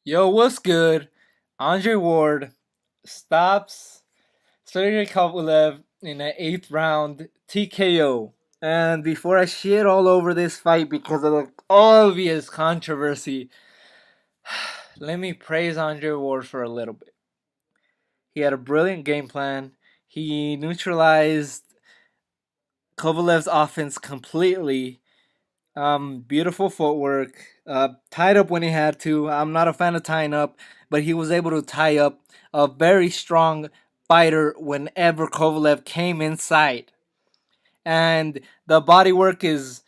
Yo, what's good? Andre Ward stops Sergey Kovalev in an eighth round TKO. And before I shit all over this fight because of the obvious controversy, let me praise Andre Ward for a little bit. He had a brilliant game plan. He neutralized Kovalev's offense completely. Beautiful footwork. Tied up when he had to. I'm not a fan of tying up, but he was able to tie up a very strong fighter whenever Kovalev came inside. And the body work is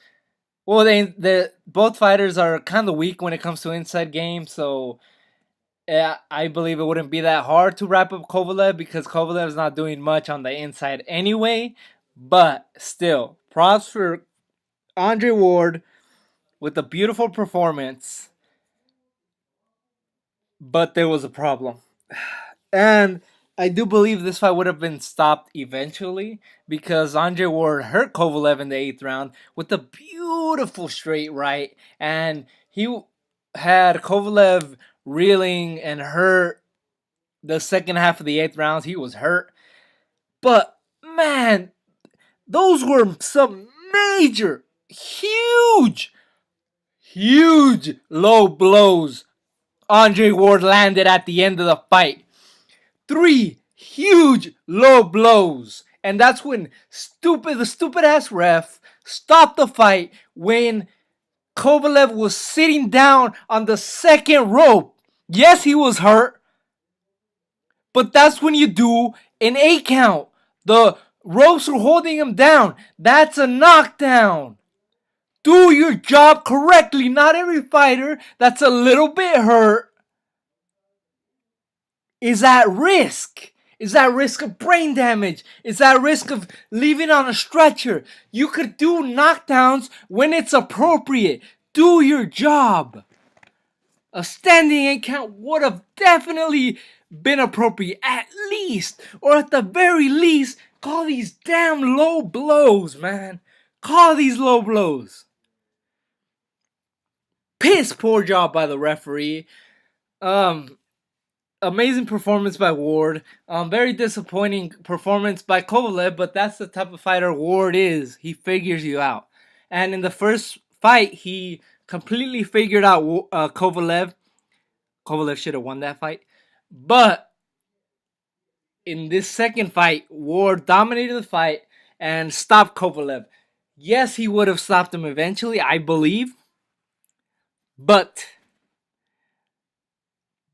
well. They both fighters are kind of weak when it comes to inside game, so yeah, I believe it wouldn't be that hard to wrap up Kovalev because Kovalev's not doing much on the inside anyway. But still, props for Andre Ward with a beautiful performance, but there was a problem. And I do believe this fight would have been stopped eventually because Andre Ward hurt Kovalev in the eighth round with a beautiful straight right, and he had Kovalev reeling and hurt the second half of the eighth rounds. He was hurt, but man, those were some major, huge low blows Andre Ward landed at the end of the fight. Three huge low blows. And that's when the stupid ass ref stopped the fight when Kovalev was sitting down on the second rope. Yes, he was hurt, but that's when you do an 8 count. The ropes were holding him down. That's a knockdown. Do your job correctly. Not every fighter that's a little bit hurt is at risk. Is at risk of brain damage. Is at risk of leaving on a stretcher. You could do knockdowns when it's appropriate. Do your job. A standing 8 count would have definitely been appropriate, at least, or at the very least, call these damn low blows, man. Call these low blows. Piss poor job by the referee. Um, Amazing performance by Ward. Very disappointing performance by Kovalev, but that's the type of fighter Ward is. He figures you out. And in the first fight, he completely figured out Kovalev. Kovalev should have won that fight. But in this second fight, Ward dominated the fight and stopped Kovalev. Yes, he would have stopped him eventually, I believe. But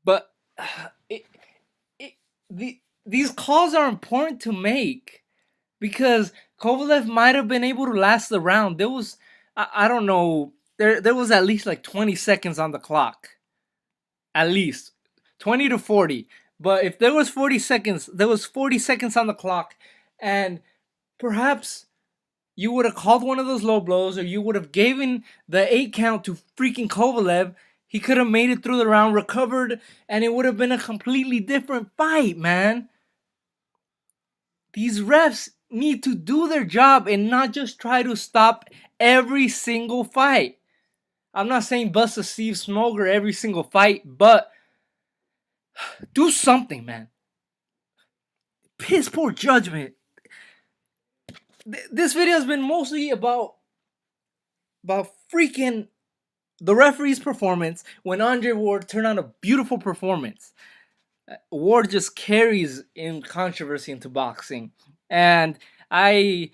but it, these calls are important to make because Kovalev might have been able to last the round. There was, I don't know, there was at least like 20 seconds on the clock, at least 20 to 40. But if there was 40 seconds, there was 40 seconds on the clock, and perhaps you would have called one of those low blows, or you would have given the 8 count to freaking Kovalev. He could have made it through the round, recovered, and it would have been a completely different fight, man. These refs need to do their job and not just try to stop every single fight. I'm not saying bust a Steve Smoger every single fight, but do something, man. Piss poor judgment. This video has been mostly about freaking the referee's performance when Andre Ward turned out a beautiful performance. Ward just carries in controversy into boxing, and I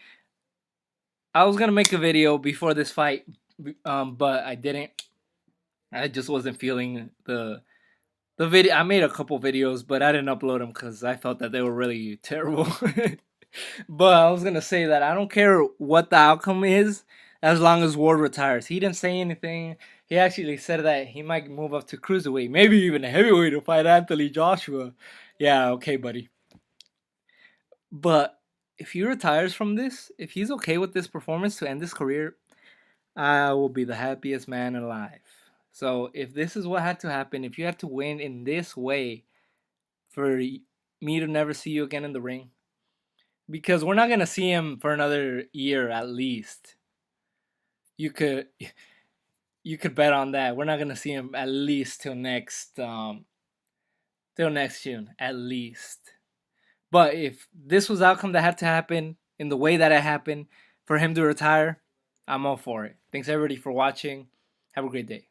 was gonna make a video before this fight, but I didn't. I just wasn't feeling the video. I made a couple videos, but I didn't upload them because I felt that they were really terrible. But I was gonna say that I don't care what the outcome is as long as Ward retires. He didn't say anything. He actually said that he might move up to cruiserweight, maybe even a heavyweight to fight Anthony Joshua. Yeah, okay, buddy. But if he retires from this, if he's okay with this performance to end his career, I will be the happiest man alive. So if this is what had to happen, if you had to win in this way for me to never see you again in the ring, because we're not gonna see him for another year at least. You could you could bet on that. We're not gonna see him at least till next June, at least. But if this was outcome that had to happen in the way that it happened for him to retire, I'm all for it. Thanks everybody for watching. Have a great day.